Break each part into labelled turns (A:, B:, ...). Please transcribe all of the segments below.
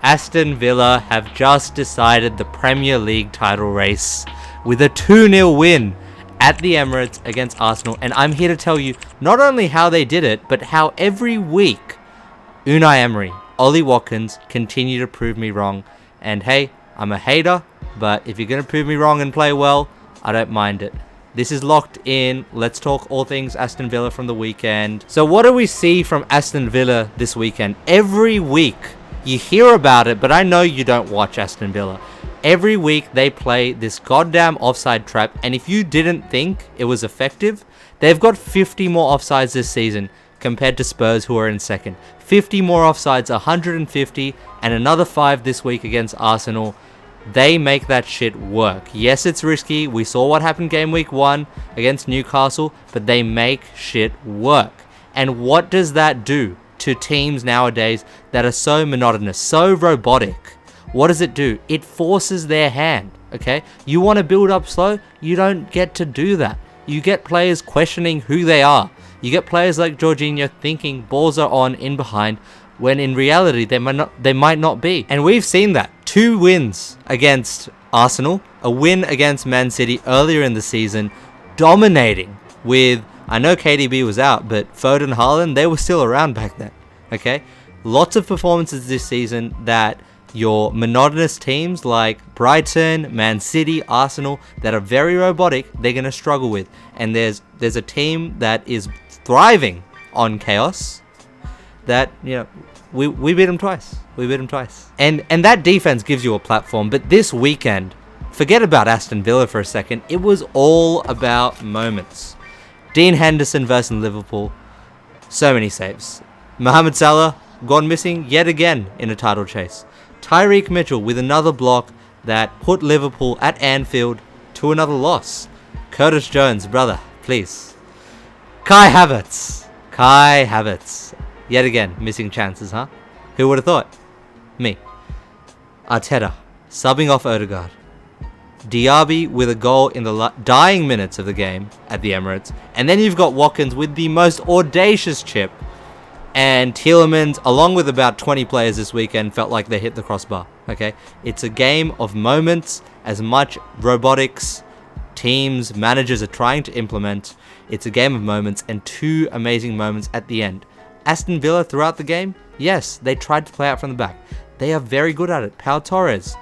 A: Aston Villa have just decided the Premier League title race with a 2-0 win at the Emirates against Arsenal. And I'm here to tell you not only how they did it, but how every week Unai Emery, Ollie Watkins continue to prove me wrong. And hey, I'm a hater, but if you're going to prove me wrong and play well, I don't mind it. This is Locked In. Let's talk all things Aston Villa from the weekend. So what do we see from Aston Villa this weekend? Every week you hear about it, but I know you don't watch Aston Villa. Every week they play this goddamn offside trap, and if you didn't think it was effective, they've got 50 more offsides this season compared to Spurs, who are in second. 50 more offsides, 150, and another 5 this week against Arsenal. They make that shit work. Yes, it's risky. We saw what happened game week 1 against Newcastle, but they make shit work. And what does that do to teams nowadays that are so monotonous, so robotic? What does it do? It forces their hand, okay? You want to build up slow? You don't get to do that. You get players questioning who they are. You get players like Jorginho thinking balls are on in behind, when in reality they might not be. And we've seen that. 2 wins against Arsenal, a win against Man City earlier in the season, dominating with, I know KDB was out, but Foden, Haaland, they were still around back then, okay? Lots of performances this season that your monotonous teams like Brighton, Man City, Arsenal, that are very robotic, they're going to struggle with. And there's a team that is thriving on chaos that, you know, we beat them twice. And that defense gives you a platform. But this weekend, forget about Aston Villa for a second. It was all about moments. Dean Henderson versus Liverpool. So many saves. Mohamed Salah gone missing yet again in a title chase. Tyreek Mitchell with another block that put Liverpool at Anfield to another loss. Curtis Jones, brother, please. Kai Havertz. Yet again, missing chances, huh? Who would have thought? Me. Arteta, subbing off Odegaard. Diaby with a goal in the dying minutes of the game at the Emirates. And then you've got Watkins with the most audacious chip. And Tielemans, along with about 20 players this weekend, felt like they hit the crossbar, okay? It's a game of moments. As much robotics teams, managers are trying to implement, it's a game of moments, and 2 amazing moments at the end. Aston Villa throughout the game, yes, they tried to play out from the back. They are very good at it. Pau Torres,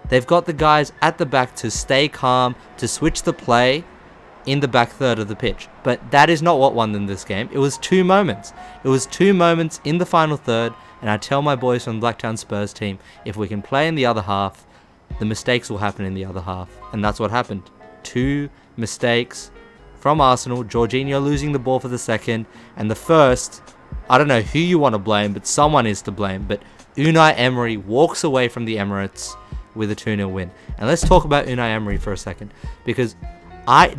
A: they've got the guys at the back to stay calm, to switch the play in the back third of the pitch. But that is not what won them this game. It was 2 moments. It was 2 moments in the final third, and I tell my boys from the Blacktown Spurs team, if we can play in the other half, the mistakes will happen in the other half. And that's what happened. 2 mistakes from Arsenal, Jorginho losing the ball for the second, and the first, I don't know who you want to blame, but someone is to blame. But Unai Emery walks away from the Emirates with a 2-0 win. And let's talk about Unai Emery for a second, because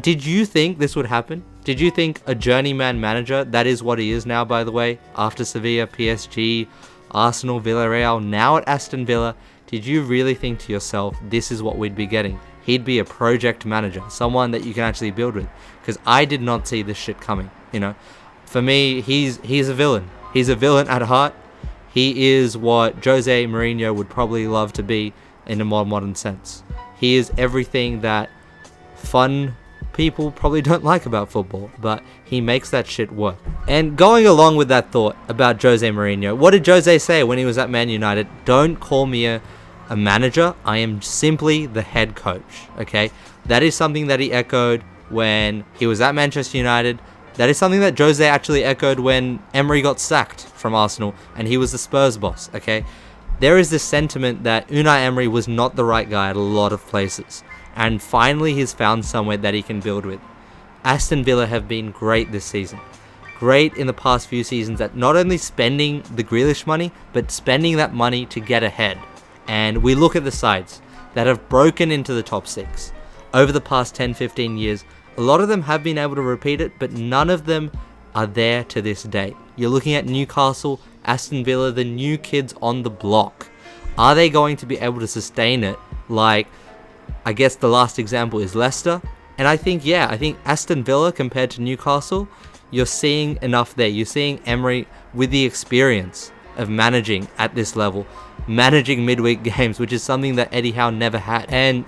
A: did you think this would happen? Did you think a journeyman manager, that is what he is now, by the way, after Sevilla, PSG, Arsenal, Villarreal, now at Aston Villa, did you really think to yourself, this is what we'd be getting? He'd be a project manager, someone that you can actually build with. Because I did not see this shit coming, you know. For me, he's a villain. He's a villain at heart. He is what Jose Mourinho would probably love to be in a more modern sense. He is everything that fun people probably don't like about football, but he makes that shit work. And going along with that thought about Jose Mourinho, what did Jose say when he was at Man United? Don't call me a manager. I am simply the head coach, okay? That is something that he echoed when he was at Manchester United. That is something that Jose actually echoed when Emery got sacked from Arsenal and he was the Spurs boss, okay? There is this sentiment that Unai Emery was not the right guy at a lot of places. And finally he's found somewhere that he can build with. Aston Villa have been great this season. Great in the past few seasons at not only spending the Grealish money, but spending that money to get ahead. And we look at the sides that have broken into the top 6 over the past 10-15 years. A lot of them have been able to repeat it, but none of them are there to this day. You're looking at Newcastle, Aston Villa, the new kids on the block. Are they going to be able to sustain it? Like, I guess the last example is Leicester. And I think Aston Villa compared to Newcastle, you're seeing enough there. You're seeing Emery with the experience of managing at this level, managing midweek games, which is something that Eddie Howe never had. And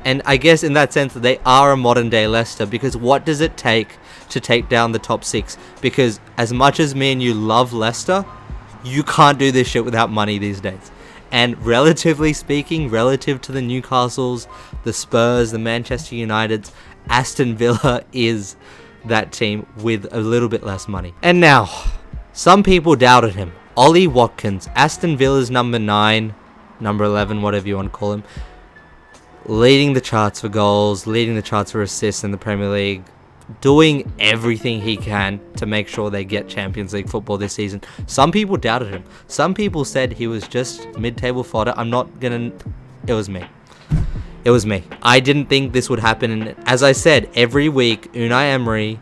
A: and I guess in that sense, they are a modern day Leicester, because what does it take to take down the top 6? Because as much as me and you love Leicester, you can't do this shit without money these days. And relatively speaking, relative to the Newcastles, the Spurs, the Manchester Uniteds, Aston Villa is that team with a little bit less money. And now, some people doubted him. Ollie Watkins, Aston Villa's number 9, number 11, whatever you want to call him, leading the charts for goals, leading the charts for assists in the Premier League, doing everything he can to make sure they get Champions League football this season. Some people doubted him. Some people said he was just mid-table fodder. It was me. It was me. I didn't think this would happen. And as I said, every week, Unai Emery,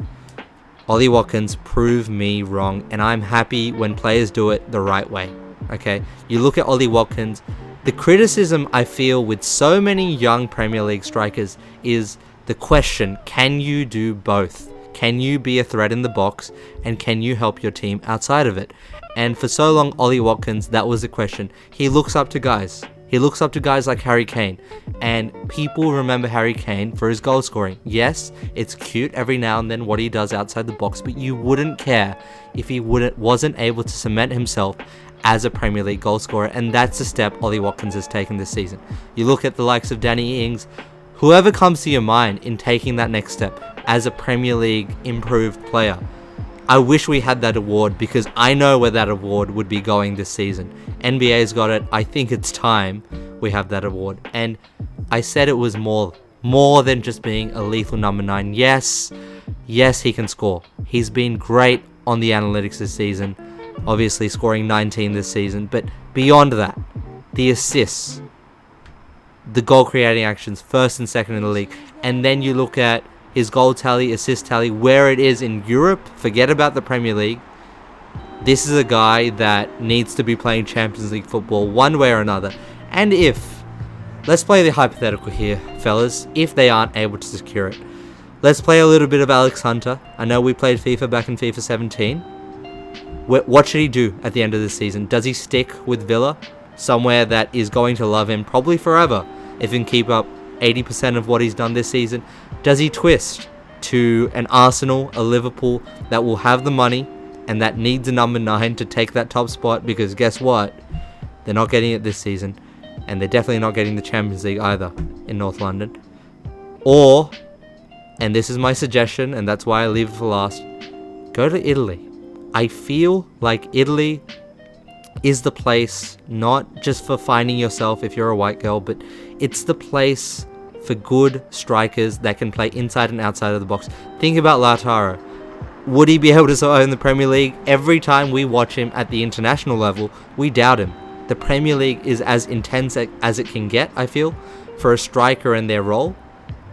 A: Ollie Watkins prove me wrong. And I'm happy when players do it the right way. Okay? You look at Ollie Watkins. The criticism I feel with so many young Premier League strikers is the question, can you do both? Can you be a threat in the box, and can you help your team outside of it? And for so long, Ollie Watkins, that was the question. He looks up to guys. He looks up to guys like Harry Kane. And people remember Harry Kane for his goal scoring. Yes, it's cute every now and then what he does outside the box, but you wouldn't care if he wasn't able to cement himself as a Premier League goal scorer. And that's the step Ollie Watkins has taken this season. You look at the likes of Danny Ings, whoever comes to your mind in taking that next step as a Premier League improved player. I wish we had that award, because I know where that award would be going this season. NBA's got it. I think it's time we have that award. And I said it was more than just being a lethal number 9. Yes, he can score. He's been great on the analytics this season. Obviously scoring 19 this season. But beyond that, the assists, the goal creating actions, first and second in the league. And then you look at his goal tally, assist tally, where it is in Europe. Forget about the Premier League. This is a guy that needs to be playing Champions League football one way or another. And let's play the hypothetical here, fellas, if they aren't able to secure it. Let's play a little bit of Alex Hunter. I know we played FIFA back in FIFA 17. What should he do at the end of this season? Does he stick with Villa, somewhere that is going to love him probably forever if he can keep up 80% of what he's done this season? Does he twist to an Arsenal, a Liverpool that will have the money and that needs a number 9 to take that top spot? Because guess what? They're not getting it this season, and they're definitely not getting the Champions League either in North London. Or, and this is my suggestion, and that's why I leave it for last, go to Italy. I feel like Italy is the place, not just for finding yourself if you're a white girl, but it's the place for good strikers that can play inside and outside of the box. Think about Lautaro. Would he be able to survive in the Premier League? Every time we watch him at the international level, we doubt him. The Premier League is as intense as it can get, I feel, for a striker in their role.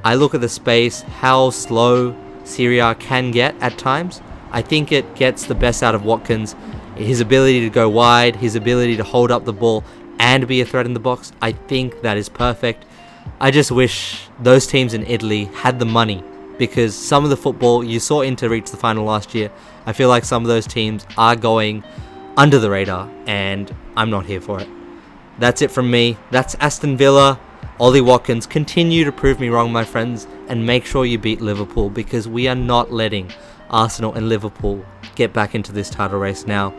A: I look at the space, how slow Serie A can get at times. I think it gets the best out of Watkins. His ability to go wide, his ability to hold up the ball and be a threat in the box, I think that is perfect. I just wish those teams in Italy had the money, because some of the football, you saw Inter reach the final last year. I feel like some of those teams are going under the radar, and I'm not here for it. That's it from me. That's Aston Villa. Ollie Watkins, continue to prove me wrong, my friends, and make sure you beat Liverpool, because we are not letting Arsenal and Liverpool get back into this title race now.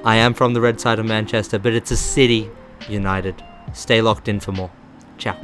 A: I am from the red side of Manchester, but it's a City United. Stay locked in for more. Ciao.